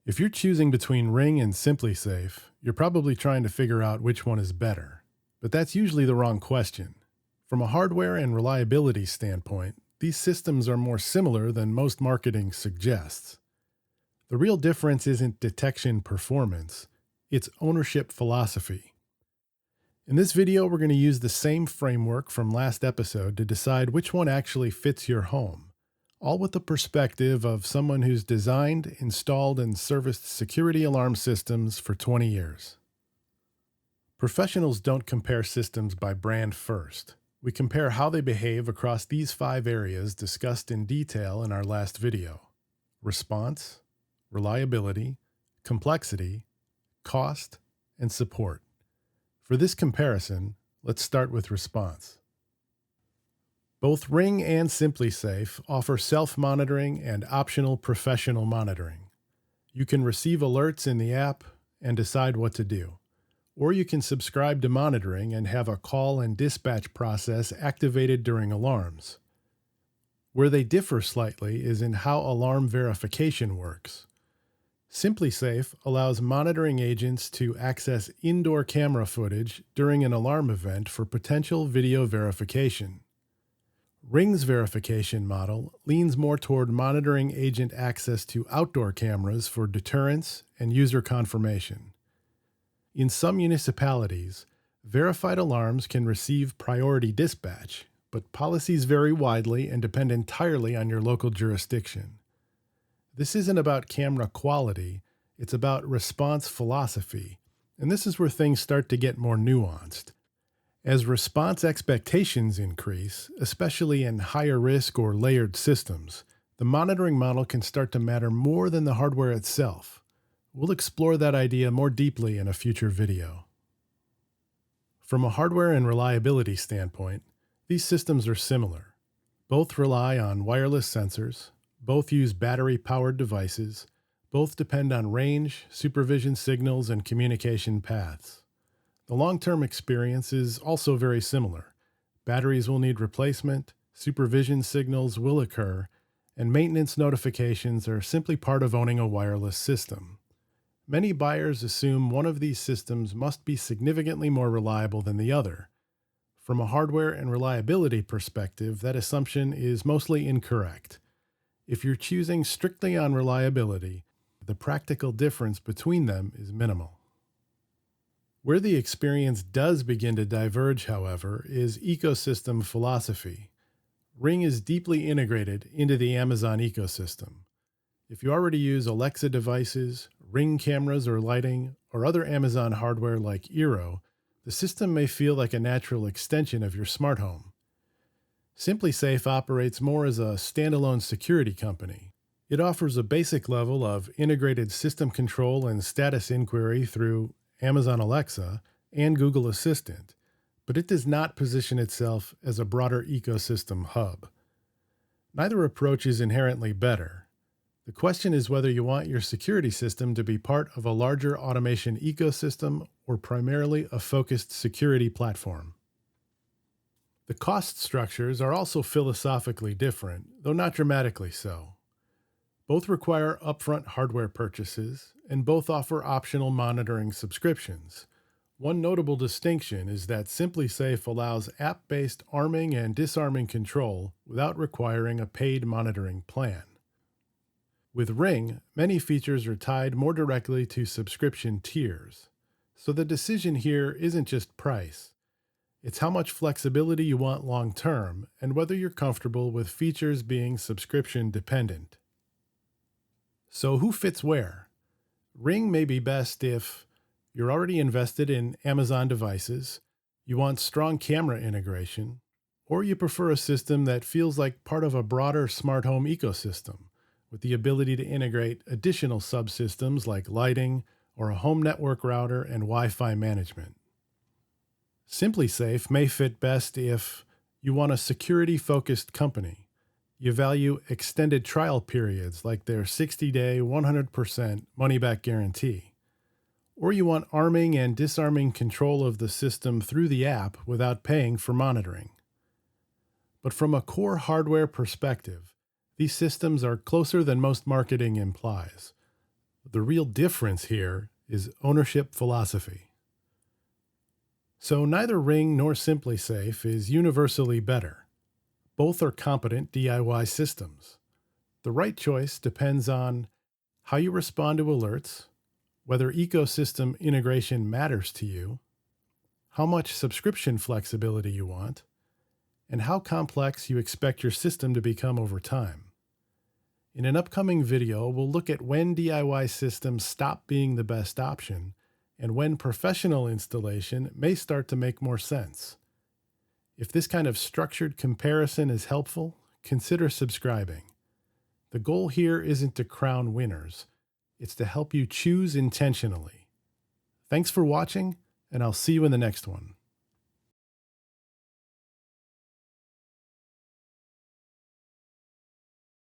If you're choosing between Ring and SimpliSafe, you're probably trying to figure out which one is better. But that's usually the wrong question. From a hardware and reliability standpoint, these systems are more similar than most marketing suggests. The real difference isn't detection performance, it's ownership philosophy. In this video, we're going to use the same framework from last episode to decide which one actually fits your home, all with the perspective of someone who's designed, installed, and serviced security alarm systems for 20 years. Professionals don't compare systems by brand first. We compare how they behave across these 5 areas discussed in detail in our last video: response, reliability, complexity, cost, and support. For this comparison, let's start with response. Both Ring and SimpliSafe offer self-monitoring and optional professional monitoring. You can receive alerts in the app and decide what to do, or you can subscribe to monitoring and have a call and dispatch process activated during alarms. Where they differ slightly is in how alarm verification works. SimpliSafe allows monitoring agents to access indoor camera footage during an alarm event for potential video verification. Ring's verification model leans more toward monitoring agent access to outdoor cameras for deterrence and user confirmation. In some municipalities, verified alarms can receive priority dispatch, but policies vary widely and depend entirely on your local jurisdiction. This isn't about camera quality, it's about response philosophy, and this is where things start to get more nuanced. As response expectations increase, especially in higher risk or layered systems, the monitoring model can start to matter more than the hardware itself. We'll explore that idea more deeply in a future video. From a hardware and reliability standpoint, these systems are similar. Both rely on wireless sensors, both use battery-powered devices, both depend on range, supervision signals, and communication paths. The long-term experience is also very similar. Batteries will need replacement, supervision signals will occur, and maintenance notifications are simply part of owning a wireless system. Many buyers assume one of these systems must be significantly more reliable than the other. From a hardware and reliability perspective, that assumption is mostly incorrect. If you're choosing strictly on reliability, the practical difference between them is minimal. Where the experience does begin to diverge, however, is ecosystem philosophy. Ring is deeply integrated into the Amazon ecosystem. If you already use Alexa devices, Ring cameras or lighting, or other Amazon hardware like Eero, the system may feel like a natural extension of your smart home. SimpliSafe operates more as a standalone security company. It offers a basic level of integrated system control and status inquiry through Amazon Alexa and Google Assistant, but it does not position itself as a broader ecosystem hub. Neither approach is inherently better. The question is whether you want your security system to be part of a larger automation ecosystem or primarily a focused security platform. The cost structures are also philosophically different, though not dramatically so. Both require upfront hardware purchases, and both offer optional monitoring subscriptions. One notable distinction is that SimpliSafe allows app-based arming and disarming control without requiring a paid monitoring plan. With Ring, many features are tied more directly to subscription tiers, so the decision here isn't just price. It's how much flexibility you want long-term and whether you're comfortable with features being subscription-dependent. So who fits where? Ring may be best if you're already invested in Amazon devices, you want strong camera integration, or you prefer a system that feels like part of a broader smart home ecosystem with the ability to integrate additional subsystems like lighting or a home network router and Wi-Fi management. SimpliSafe may fit best if you want a security-focused company. You value extended trial periods like their 60-day, 100% money-back guarantee. Or you want arming and disarming control of the system through the app without paying for monitoring. But from a core hardware perspective, these systems are closer than most marketing implies. The real difference here is ownership philosophy. So neither Ring nor SimpliSafe is universally better. Both are competent DIY systems. The right choice depends on how you respond to alerts, whether ecosystem integration matters to you, how much subscription flexibility you want, and how complex you expect your system to become over time. In an upcoming video, we'll look at when DIY systems stop being the best option and when professional installation may start to make more sense. If this kind of structured comparison is helpful, consider subscribing. The goal here isn't to crown winners, it's to help you choose intentionally. Thanks for watching, and I'll see you in the next one.